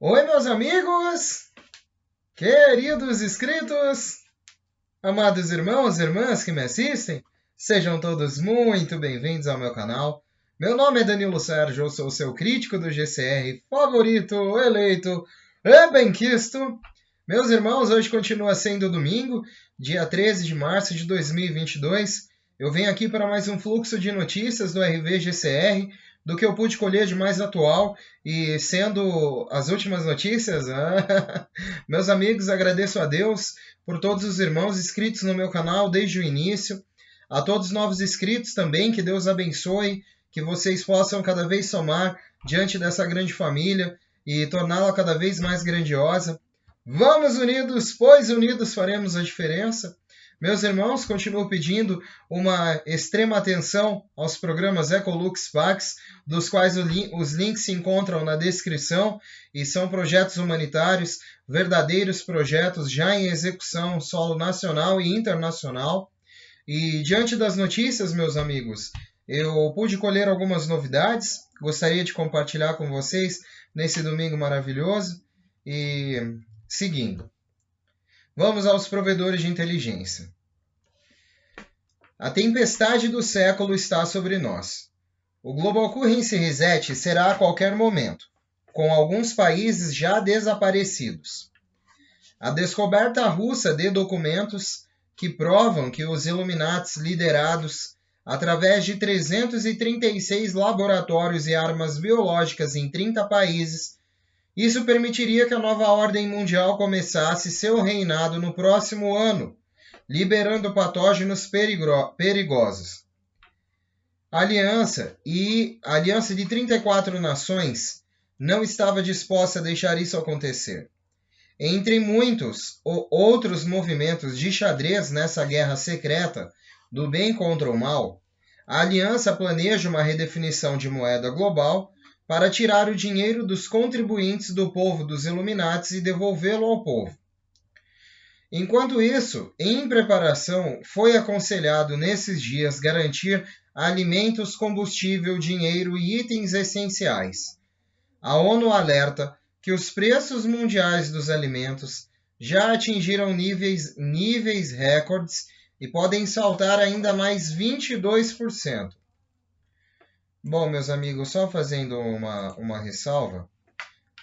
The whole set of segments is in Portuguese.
Oi, meus amigos, queridos inscritos, amados irmãos e irmãs que me assistem, sejam todos muito bem-vindos ao meu canal. Meu nome é Danilo Sérgio, eu sou o seu crítico do GCR favorito, eleito e benquisto. Meus irmãos, hoje continua sendo domingo, dia 13 de março de 2022. Eu venho aqui para mais um fluxo de notícias do RV GCR, do que eu pude colher de mais atual, e sendo as últimas notícias, meus amigos, agradeço a Deus por todos os irmãos inscritos no meu canal desde o início, a todos os novos inscritos também, que Deus abençoe, que vocês possam cada vez somar diante dessa grande família e torná-la cada vez mais grandiosa. Vamos unidos, pois unidos faremos a diferença. Meus irmãos, continuo pedindo uma extrema atenção aos programas Ecolux Pax, dos quais os links se encontram na descrição, e são projetos humanitários, verdadeiros projetos já em execução solo nacional e internacional. E diante das notícias, meus amigos, eu pude colher algumas novidades, gostaria de compartilhar com vocês nesse domingo maravilhoso. E seguindo, vamos aos provedores de inteligência. A tempestade do século está sobre nós. O Global Currency Reset será a qualquer momento, com alguns países já desaparecidos. A descoberta russa de documentos que provam que os Illuminatis liderados, através de 336 laboratórios e armas biológicas em 30 países, isso permitiria que a nova ordem mundial começasse seu reinado no próximo ano, liberando patógenos perigosos. A aliança de 34 nações não estava disposta a deixar isso acontecer. Entre muitos outros movimentos de xadrez nessa guerra secreta do bem contra o mal, a aliança planeja uma redefinição de moeda global para tirar o dinheiro dos contribuintes do povo dos Illuminatis e devolvê-lo ao povo. Enquanto isso, em preparação, foi aconselhado nesses dias garantir alimentos, combustível, dinheiro e itens essenciais. A ONU alerta que os preços mundiais dos alimentos já atingiram níveis recordes e podem saltar ainda mais 22%. Bom, meus amigos, só fazendo uma ressalva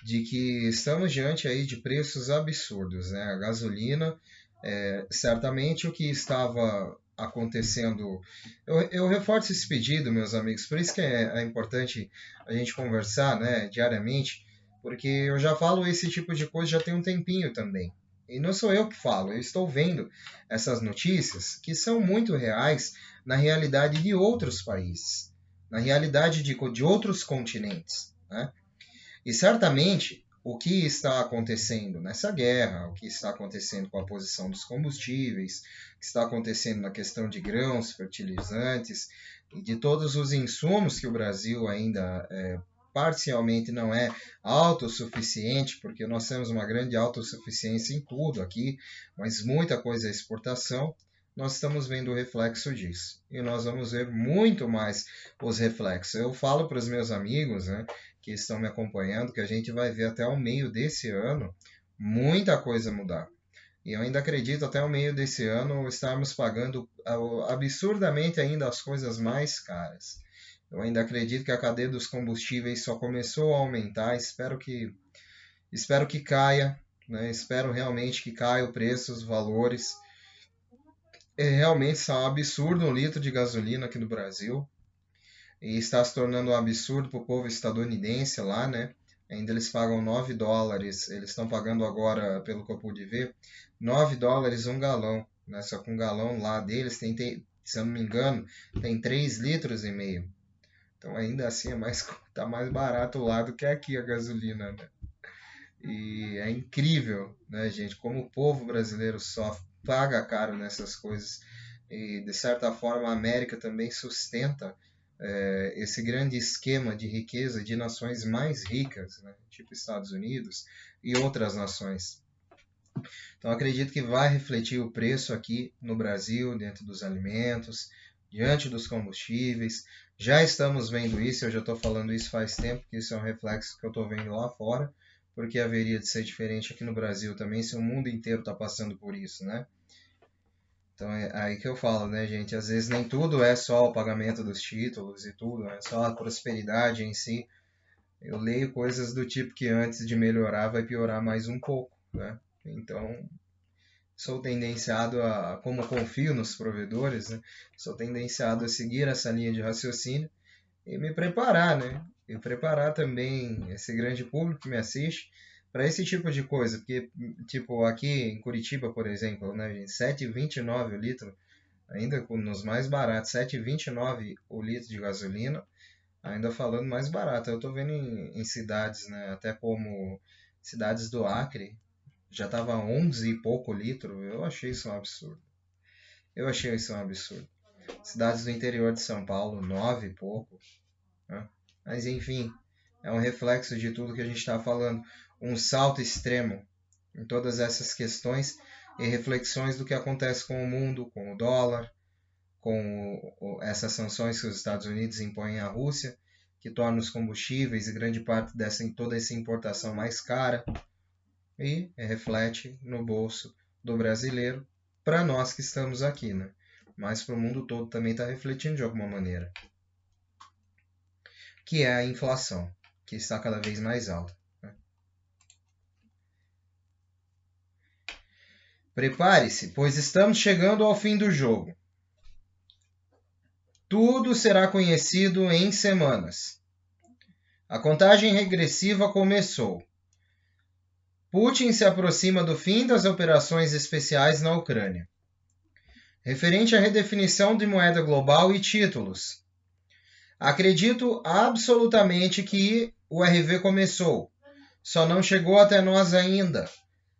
de que estamos diante aí de preços absurdos, né? A gasolina, certamente o que estava acontecendo... Eu reforço esse pedido, meus amigos, por isso que é importante a gente conversar, né, diariamente, porque eu já falo esse tipo de coisa já tem um tempinho também. E não sou eu que falo, eu estou vendo essas notícias que são muito reais na realidade de outros países, na realidade de outros continentes, né? E certamente o que está acontecendo nessa guerra, o que está acontecendo com a posição dos combustíveis, o que está acontecendo na questão de grãos, fertilizantes e de todos os insumos que o Brasil ainda parcialmente não é autossuficiente, porque nós temos uma grande autossuficiência em tudo aqui, mas muita coisa é exportação. Nós estamos vendo o reflexo disso. E nós vamos ver muito mais os reflexos. Eu falo para os meus amigos, né, que estão me acompanhando, que a gente vai ver até o meio desse ano muita coisa mudar. E eu ainda acredito até o meio desse ano estarmos pagando absurdamente ainda as coisas mais caras. Eu ainda acredito que a cadeia dos combustíveis só começou a aumentar. Espero que caia, né? Espero realmente que caia o preço, os valores. Realmente está um absurdo um litro de gasolina aqui no Brasil. E está se tornando um absurdo para o povo estadunidense lá, né? Ainda eles pagam $9. Eles estão pagando agora, pelo que eu pude ver, $9 um galão, né? Só que um galão lá deles tem, se eu não me engano, tem 3,5 litros. Então ainda assim tá mais barato lá do que aqui a gasolina, né? E é incrível, né, gente, como o povo brasileiro sofre, paga caro nessas coisas. E de certa forma a América também sustenta esse grande esquema de riqueza de nações mais ricas, né, tipo Estados Unidos e outras nações. Então acredito que vai refletir o preço aqui no Brasil, dentro dos alimentos, diante dos combustíveis. Já estamos vendo isso, eu já estou falando isso faz tempo, que isso é um reflexo que eu estou vendo lá fora, porque haveria de ser diferente aqui no Brasil também, se o mundo inteiro está passando por isso, né? Então é aí que eu falo, né, gente? Às vezes nem tudo é só o pagamento dos títulos e tudo, é só a prosperidade em si. Eu leio coisas do tipo que antes de melhorar vai piorar mais um pouco, né? Então, sou tendenciado a, como confio nos provedores, né? Sou tendenciado a seguir essa linha de raciocínio e me preparar, né? E preparar também esse grande público que me assiste para esse tipo de coisa, porque, tipo, aqui em Curitiba, por exemplo, né, gente, 7,29 o litro, ainda nos mais baratos, 7,29 o litro de gasolina, ainda falando mais barato. Eu tô vendo em cidades, né, até como cidades do Acre, já tava 11 e pouco litro, eu achei isso um absurdo. Eu achei isso um absurdo. Cidades do interior de São Paulo, 9 e pouco, né? Mas enfim, é um reflexo de tudo que a gente está falando. Um salto extremo em todas essas questões e reflexões do que acontece com o mundo, com o dólar, com essas sanções que os Estados Unidos impõem à Rússia, que torna os combustíveis e grande parte toda essa importação mais cara e reflete no bolso do brasileiro, para nós que estamos aqui, né? Mas para o mundo todo também está refletindo de alguma maneira, que é a inflação, que está cada vez mais alta. Prepare-se, pois estamos chegando ao fim do jogo. Tudo será conhecido em semanas. A contagem regressiva começou. Putin se aproxima do fim das operações especiais na Ucrânia. Referente à redefinição de moeda global e títulos. Acredito absolutamente que o RV começou. Só não chegou até nós ainda.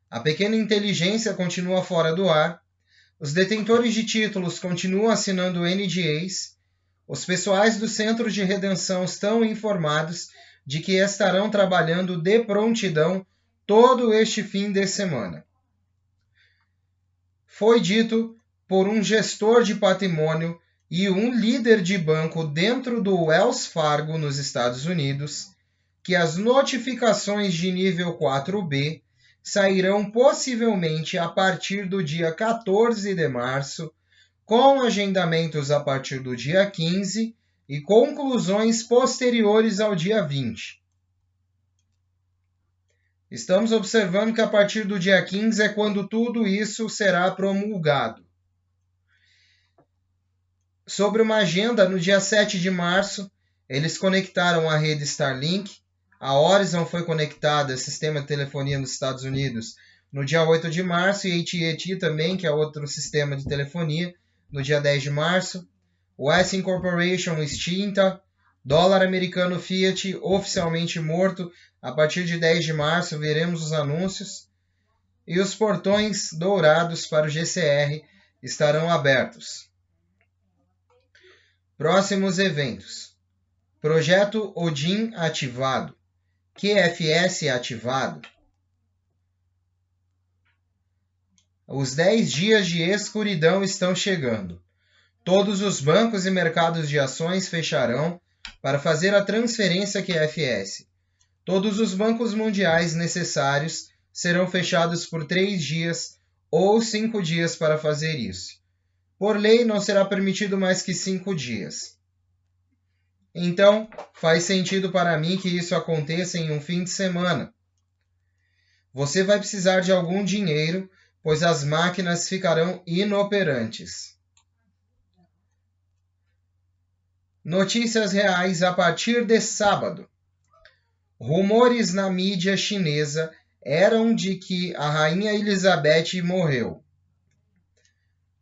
A pequena inteligência continua fora do ar. Os detentores de títulos continuam assinando NDAs. Os pessoais do Centro de Redenção estão informados de que estarão trabalhando de prontidão todo este fim de semana. Foi dito por um gestor de patrimônio e um líder de banco dentro do Wells Fargo, nos Estados Unidos, que as notificações de nível 4B sairão possivelmente a partir do dia 14 de março, com agendamentos a partir do dia 15 e conclusões posteriores ao dia 20. Estamos observando que a partir do dia 15 é quando tudo isso será promulgado. Sobre uma agenda, no dia 7 de março, eles conectaram a rede Starlink. A Horizon foi conectada ao sistema de telefonia nos Estados Unidos no dia 8 de março e AT&T também, que é outro sistema de telefonia, no dia 10 de março. Westin Corporation extinta. Dólar americano Fiat oficialmente morto. A partir de 10 de março veremos os anúncios. E os portões dourados para o GCR estarão abertos. Próximos eventos. Projeto Odin ativado. QFS ativado. Os 10 dias de escuridão estão chegando. Todos os bancos e mercados de ações fecharão para fazer a transferência QFS. Todos os bancos mundiais necessários serão fechados por 3 dias ou 5 dias para fazer isso. Por lei, não será permitido mais que 5 dias. Então, faz sentido para mim que isso aconteça em um fim de semana. Você vai precisar de algum dinheiro, pois as máquinas ficarão inoperantes. Notícias reais a partir de sábado. Rumores na mídia chinesa eram de que a rainha Elizabeth morreu.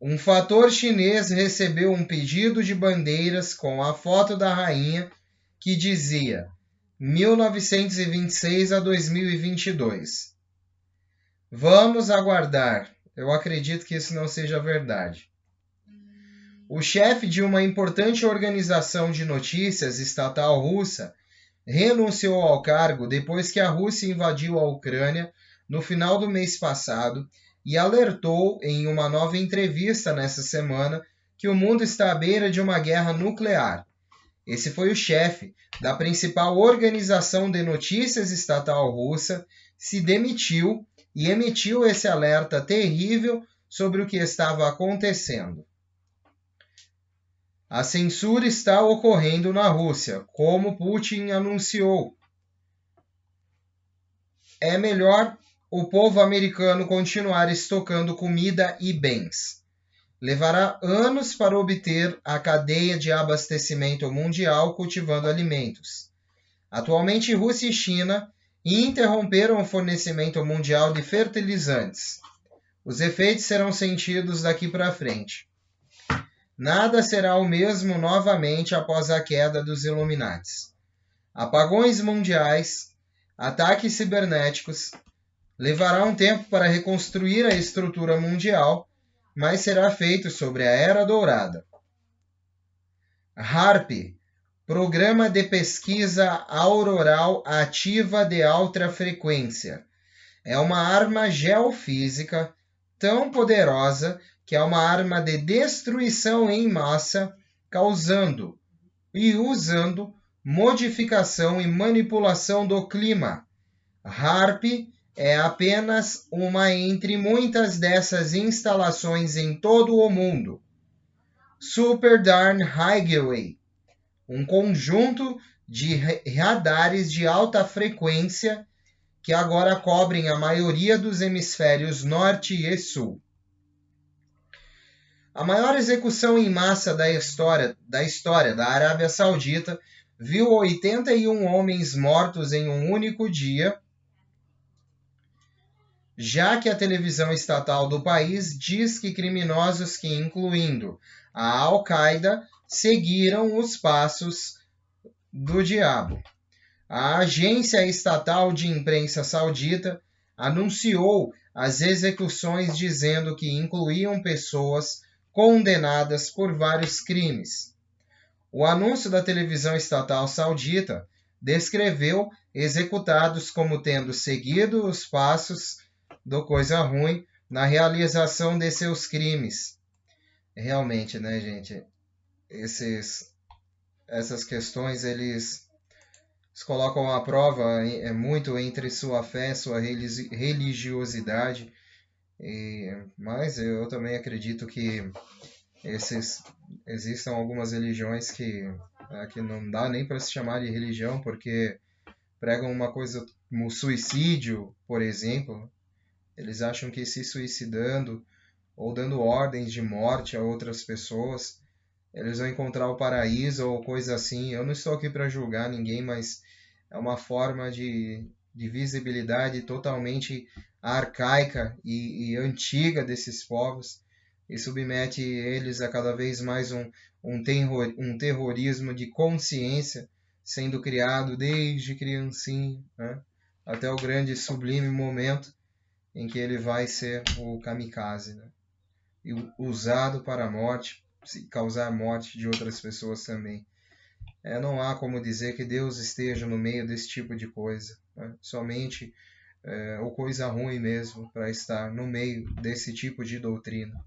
Um fator chinês recebeu um pedido de bandeiras com a foto da rainha que dizia 1926 a 2022. Vamos aguardar. Eu acredito que isso não seja verdade. O chefe de uma importante organização de notícias estatal russa renunciou ao cargo depois que a Rússia invadiu a Ucrânia no final do mês passado e alertou em uma nova entrevista nessa semana que o mundo está à beira de uma guerra nuclear Esse foi o chefe da principal organização de notícias estatal russa, se demitiu e emitiu esse alerta terrível sobre o que estava acontecendo. A censura está ocorrendo na Rússia, como Putin anunciou. É melhor o povo americano continuar estocando comida e bens. Levará anos para obter a cadeia de abastecimento mundial cultivando alimentos. Atualmente, Rússia e China interromperam o fornecimento mundial de fertilizantes. Os efeitos serão sentidos daqui para frente. Nada será o mesmo novamente após a queda dos Illuminates. Apagões mundiais, ataques cibernéticos, levará um tempo para reconstruir a estrutura mundial, mas será feito sobre a Era Dourada. HAARP, Programa de Pesquisa Auroral Ativa de Alta Frequência, é uma arma geofísica tão poderosa que é uma arma de destruição em massa, causando e usando modificação e manipulação do clima. HAARP é apenas uma entre muitas dessas instalações em todo o mundo. Super Darn Highway, um conjunto de radares de alta frequência que agora cobrem a maioria dos hemisférios norte e sul. A maior execução em massa da história da Arábia Saudita viu 81 homens mortos em um único dia, já que a televisão estatal do país diz que criminosos que, incluindo a Al-Qaeda, seguiram os passos do diabo. A agência estatal de imprensa saudita anunciou as execuções dizendo que incluíam pessoas condenadas por vários crimes. O anúncio da televisão estatal saudita descreveu executados como tendo seguido os passos do coisa ruim na realização de seus crimes. Realmente, né, gente? Essas questões, eles colocam à prova muito entre sua fé, sua religiosidade. Mas eu também acredito que existam algumas religiões que não dá nem para se chamar de religião, porque pregam uma coisa como suicídio, por exemplo. Eles acham que se suicidando ou dando ordens de morte a outras pessoas, eles vão encontrar o paraíso ou coisa assim. Eu não estou aqui para julgar ninguém, mas é uma forma de visibilidade totalmente arcaica e antiga desses povos e submete eles a cada vez mais um terrorismo de consciência sendo criado desde criancinha, né? Até o grande sublime momento em que ele vai ser o kamikaze, né? E usado para a morte, causar morte de outras pessoas também. Não há como dizer que Deus esteja no meio desse tipo de coisa, né? Somente ou coisa ruim mesmo para estar no meio desse tipo de doutrina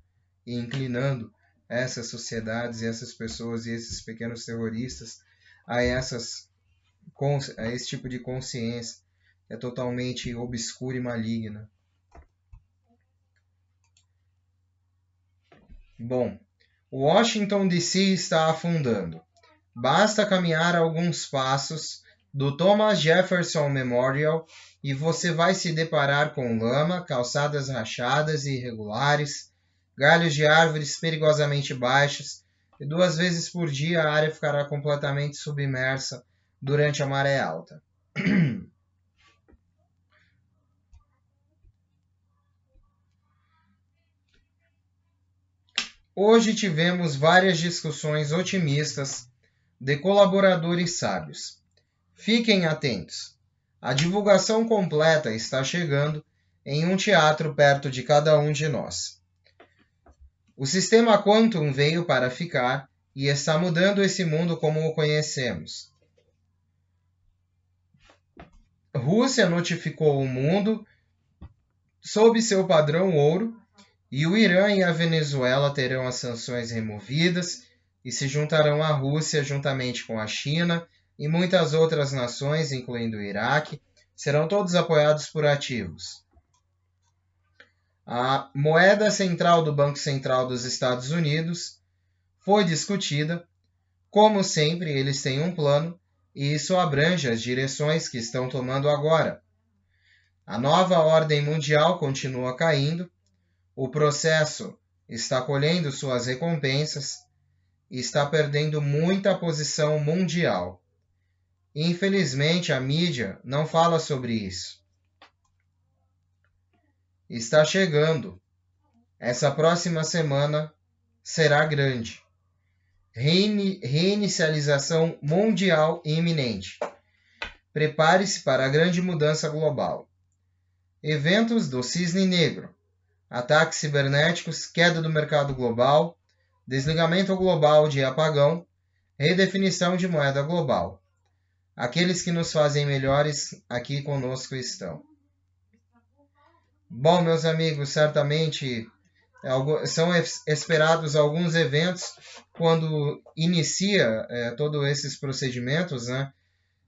e inclinando essas sociedades e essas pessoas e esses pequenos terroristas a esse tipo de consciência que é totalmente obscura e maligna. Bom, Washington DC está afundando. Basta caminhar alguns passos do Thomas Jefferson Memorial e você vai se deparar com lama, calçadas rachadas e irregulares, galhos de árvores perigosamente baixos, e 2 vezes por dia a área ficará completamente submersa durante a maré alta. Hoje tivemos várias discussões otimistas de colaboradores sábios. Fiquem atentos. A divulgação completa está chegando em um teatro perto de cada um de nós. O sistema Quantum veio para ficar e está mudando esse mundo como o conhecemos. Rússia notificou o mundo sob seu padrão ouro e o Irã e a Venezuela terão as sanções removidas e se juntarão à Rússia juntamente com a China e muitas outras nações, incluindo o Iraque, serão todos apoiados por ativos. A moeda central do Banco Central dos Estados Unidos foi discutida. Como sempre, eles têm um plano e isso abrange as direções que estão tomando agora. A nova ordem mundial continua caindo, o processo está colhendo suas recompensas e está perdendo muita posição mundial. Infelizmente, a mídia não fala sobre isso. Está chegando. Essa próxima semana será grande. Reinicialização mundial iminente. Prepare-se para a grande mudança global. Eventos do Cisne Negro. Ataques cibernéticos, queda do mercado global, desligamento global de apagão, redefinição de moeda global. Aqueles que nos fazem melhores aqui conosco estão. Bom, meus amigos, certamente são esperados alguns eventos quando inicia todos esses procedimentos, né?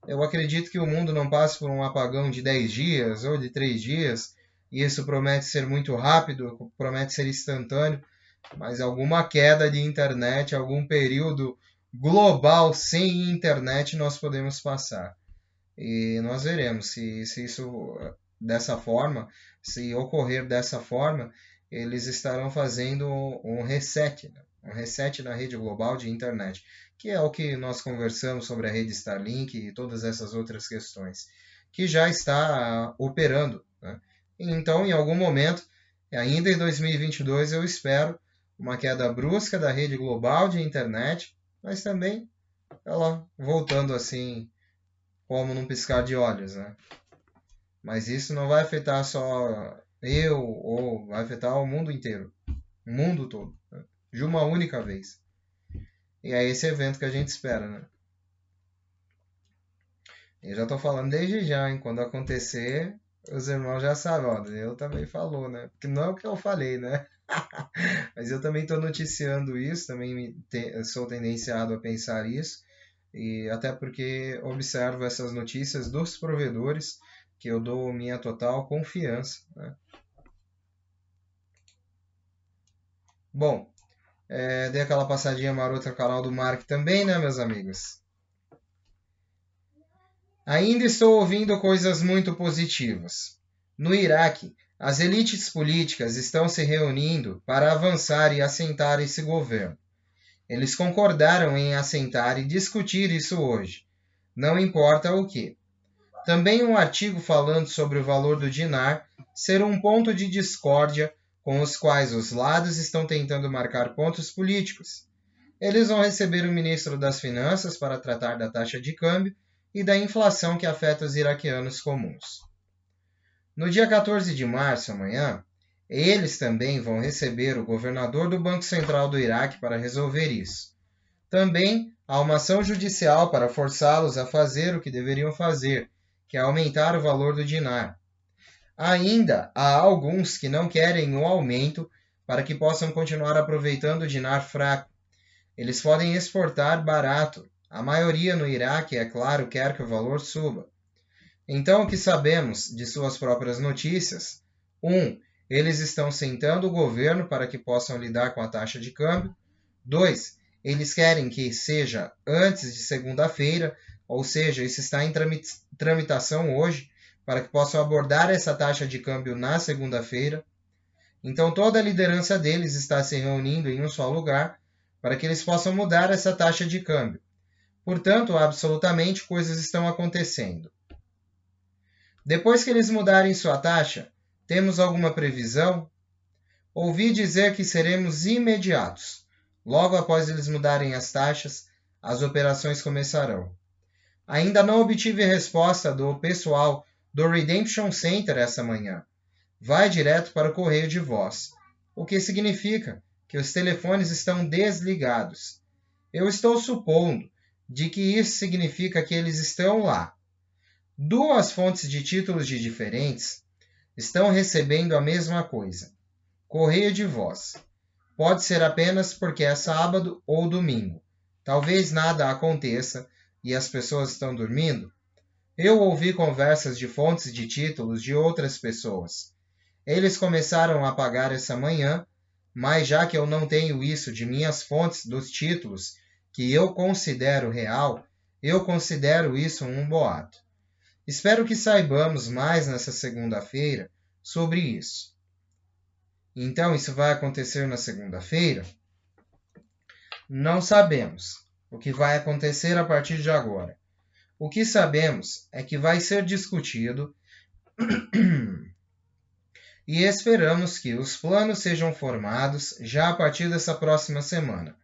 Eu acredito que o mundo não passe por um apagão de 10 dias ou de 3 dias, e isso promete ser muito rápido, promete ser instantâneo, mas alguma queda de internet, algum período global sem internet nós podemos passar. E nós veremos se isso dessa forma, se ocorrer dessa forma, eles estarão fazendo um reset na rede global de internet, que é o que nós conversamos sobre a rede Starlink e todas essas outras questões, que já está operando, né? Então, em algum momento, ainda em 2022, eu espero uma queda brusca da rede global de internet, mas também ela voltando assim, como num piscar de olhos, né? Mas isso não vai afetar só eu, ou vai afetar o mundo inteiro, o mundo todo, né? De uma única vez. E é esse evento que a gente espera, né? Eu já estou falando desde já, hein? Quando acontecer, os irmãos já sabem, ó, eu também falou, né? Porque não é o que eu falei, né? Mas eu também estou noticiando isso, também sou tendenciado a pensar isso, e até porque observo essas notícias dos provedores, que eu dou minha total confiança, né? Bom, dei aquela passadinha marota no canal do Mark também, né, meus amigos? Ainda estou ouvindo coisas muito positivas. No Iraque, as elites políticas estão se reunindo para avançar e assentar esse governo. Eles concordaram em assentar e discutir isso hoje, não importa o que. Também um artigo falando sobre o valor do dinar ser um ponto de discórdia com os quais os lados estão tentando marcar pontos políticos. Eles vão receber o ministro das Finanças para tratar da taxa de câmbio e da inflação que afeta os iraquianos comuns. No dia 14 de março, amanhã, eles também vão receber o governador do Banco Central do Iraque para resolver isso. Também há uma ação judicial para forçá-los a fazer o que deveriam fazer, que é aumentar o valor do dinar. Ainda há alguns que não querem o aumento para que possam continuar aproveitando o dinar fraco. Eles podem exportar barato. A maioria no Iraque, é claro, quer que o valor suba. Então, o que sabemos de suas próprias notícias? 1. Eles estão sentando o governo para que possam lidar com a taxa de câmbio. 2. Eles querem que seja antes de segunda-feira, ou seja, isso está em tramitação hoje, para que possam abordar essa taxa de câmbio na segunda-feira. Então, toda a liderança deles está se reunindo em um só lugar para que eles possam mudar essa taxa de câmbio. Portanto, absolutamente coisas estão acontecendo. Depois que eles mudarem sua taxa, temos alguma previsão? Ouvi dizer que seremos imediatos. Logo após eles mudarem as taxas, as operações começarão. Ainda não obtive resposta do pessoal do Redemption Center essa manhã. Vai direto para o correio de voz, o que significa que os telefones estão desligados. Eu estou supondo de que isso significa que eles estão lá. Duas fontes de títulos de diferentes estão recebendo a mesma coisa. Correio de voz. Pode ser apenas porque é sábado ou domingo. Talvez nada aconteça e as pessoas estão dormindo. Eu ouvi conversas de fontes de títulos de outras pessoas. Eles começaram a pagar essa manhã, mas já que eu não tenho isso de minhas fontes dos títulos, que eu considero real, eu considero isso um boato. Espero que saibamos mais nessa segunda-feira sobre isso. Então, isso vai acontecer na segunda-feira? Não sabemos o que vai acontecer a partir de agora. O que sabemos é que vai ser discutido e esperamos que os planos sejam formados já a partir dessa próxima semana.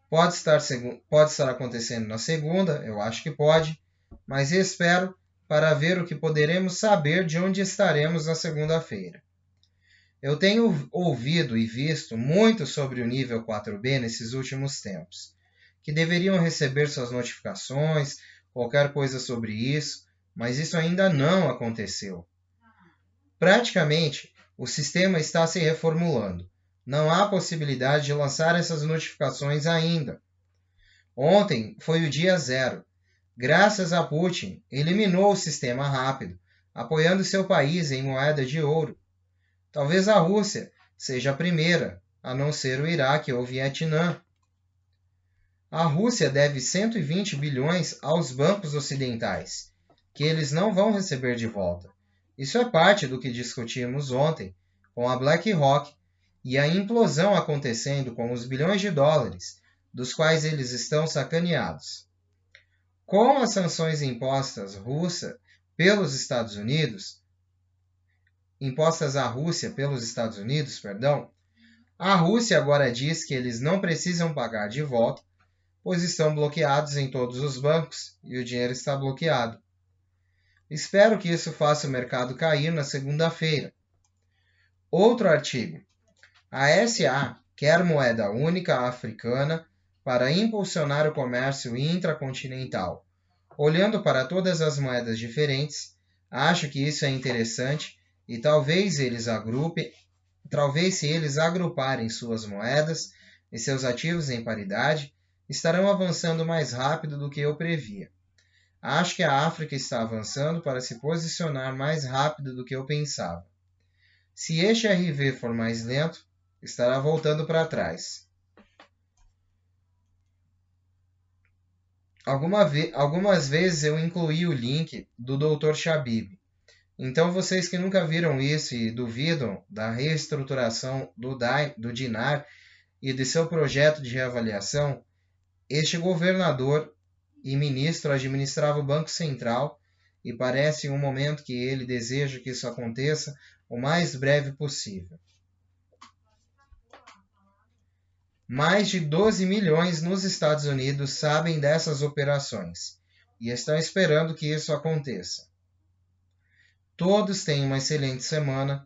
Pode estar acontecendo na segunda, eu acho que pode, mas espero para ver o que poderemos saber de onde estaremos na segunda-feira. Eu tenho ouvido e visto muito sobre o nível 4B nesses últimos tempos, que deveriam receber suas notificações, qualquer coisa sobre isso, mas isso ainda não aconteceu. Praticamente, o sistema está se reformulando. Não há possibilidade de lançar essas notificações ainda. Ontem foi o dia zero. Graças a Putin, eliminou o sistema rápido, apoiando seu país em moeda de ouro. Talvez a Rússia seja a primeira, a não ser o Iraque ou o Vietnã. A Rússia deve 120 bilhões aos bancos ocidentais, que eles não vão receber de volta. Isso é parte do que discutimos ontem com a BlackRock e a implosão acontecendo com os bilhões de dólares, dos quais eles estão sacaneados. Com as sanções impostas à Rússia pelos Estados Unidos, a Rússia agora diz que eles não precisam pagar de volta, pois estão bloqueados em todos os bancos e o dinheiro está bloqueado. Espero que isso faça o mercado cair na segunda-feira. Outro artigo. A SA quer moeda única africana para impulsionar o comércio intracontinental. Olhando para todas as moedas diferentes, acho que isso é interessante e talvez se eles agruparem suas moedas e seus ativos em paridade, estarão avançando mais rápido do que eu previa. Acho que a África está avançando para se posicionar mais rápido do que eu pensava. Se este RV for mais lento, estará voltando para trás. Algumas vezes eu incluí o link do Dr. Shabib. Então, vocês que nunca viram isso e duvidam da reestruturação do Dinar e de seu projeto de reavaliação, este governador e ministro administrava o Banco Central e parece um momento que ele deseja que isso aconteça o mais breve possível. Mais de 12 milhões nos Estados Unidos sabem dessas operações e estão esperando que isso aconteça. Todos tenham uma excelente semana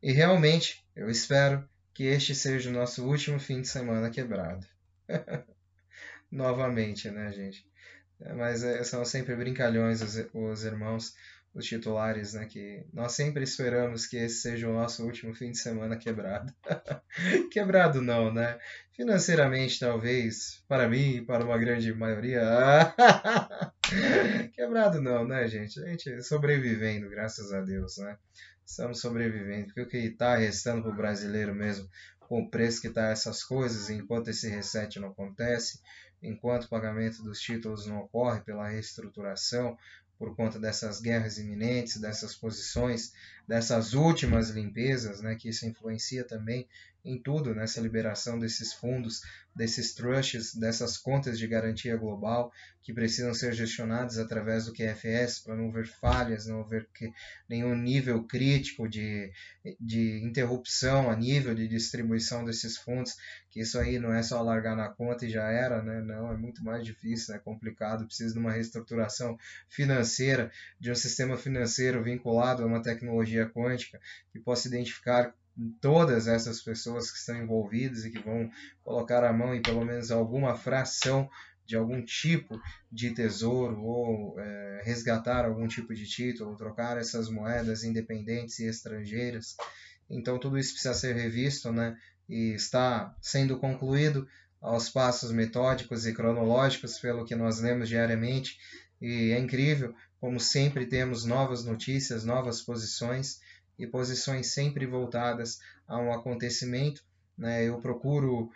e realmente eu espero que este seja o nosso último fim de semana quebrado. Novamente, né, gente? Mas são sempre brincalhões os irmãos, os titulares, né? Que nós sempre esperamos que esse seja o nosso último fim de semana quebrado. Quebrado não, né? Financeiramente, talvez, para mim e para uma grande maioria. Quebrado não, né, gente? A gente sobrevivendo, graças a Deus, né? Estamos sobrevivendo. Porque o que está restando para o brasileiro mesmo, com o preço que está essas coisas, enquanto esse reset não acontece, enquanto o pagamento dos títulos não ocorre pela reestruturação, por conta dessas guerras iminentes, dessas posições, dessas últimas limpezas, né, que isso influencia também em tudo, nessa liberação desses fundos, desses trusts, dessas contas de garantia global, que precisam ser gestionadas através do QFS para não haver falhas, não haver nenhum nível crítico de interrupção a nível de distribuição desses fundos, que isso aí não é só largar na conta e já era, né? Não, é muito mais difícil, é complicado, precisa de uma reestruturação financeira, de um sistema financeiro vinculado a uma tecnologia quântica que possa identificar todas essas pessoas que estão envolvidas e que vão colocar a mão em pelo menos alguma fração de algum tipo de tesouro ou resgatar algum tipo de título, trocar essas moedas independentes e estrangeiras. Então tudo isso precisa ser revisto, né? E está sendo concluído aos passos metódicos e cronológicos pelo que nós lemos diariamente. E é incrível como sempre temos novas notícias, novas posições e posições sempre voltadas a um acontecimento. Né? Eu procuro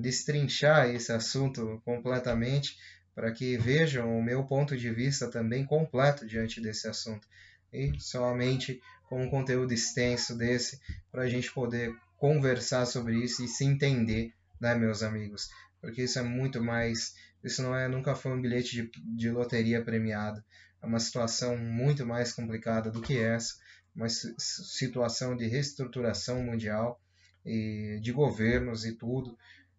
destrinchar esse assunto completamente para que vejam o meu ponto de vista também completo diante desse assunto. E somente com um conteúdo extenso desse, para a gente poder conversar sobre isso e se entender, né, meus amigos? Porque isso é muito mais. Isso nunca foi um bilhete de loteria premiado. É uma situação muito mais complicada do que essa, uma situação de reestruturação mundial e de governos e tudo,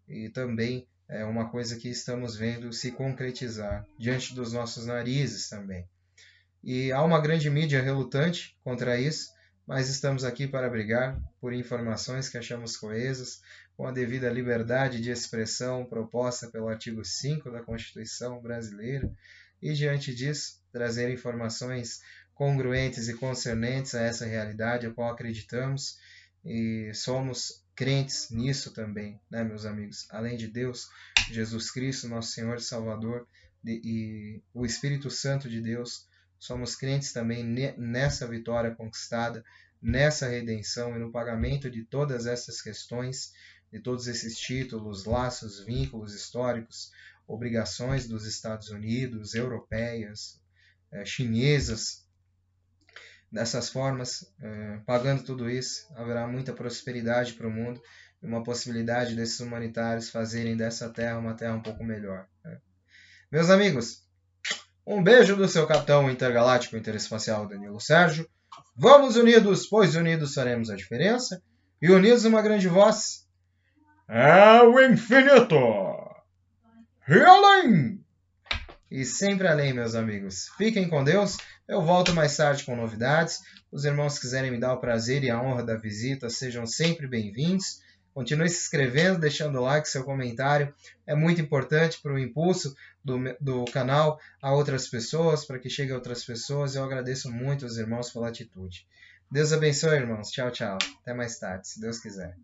e também é uma coisa que estamos vendo se concretizar diante dos nossos narizes também. E há uma grande mídia relutante contra isso, mas estamos aqui para brigar por informações que achamos coesas, com a devida liberdade de expressão proposta pelo artigo 5 da Constituição brasileira, e diante disso, trazer informações congruentes e concernentes a essa realidade a qual acreditamos, e somos crentes nisso também, né, meus amigos? Além de Deus, Jesus Cristo, nosso Senhor e Salvador, e o Espírito Santo de Deus, somos crentes também nessa vitória conquistada, nessa redenção e no pagamento de todas essas questões, de todos esses títulos, laços, vínculos históricos, obrigações dos Estados Unidos, europeias, chinesas. Dessas formas, pagando tudo isso, haverá muita prosperidade para o mundo e uma possibilidade desses humanitários fazerem dessa terra uma terra um pouco melhor. Né? Meus amigos, um beijo do seu capitão intergaláctico interespacial Danilo Sérgio. Vamos unidos, pois unidos faremos a diferença. E unidos uma grande voz. Ao infinito! E além! E sempre além, meus amigos. Fiquem com Deus. Eu volto mais tarde com novidades. Os irmãos que quiserem me dar o prazer e a honra da visita, sejam sempre bem-vindos. Continue se inscrevendo, deixando o like, seu comentário. É muito importante para o impulso do canal a outras pessoas, para que chegue a outras pessoas. Eu agradeço muito aos irmãos pela atitude. Deus abençoe, irmãos. Tchau, tchau. Até mais tarde, se Deus quiser.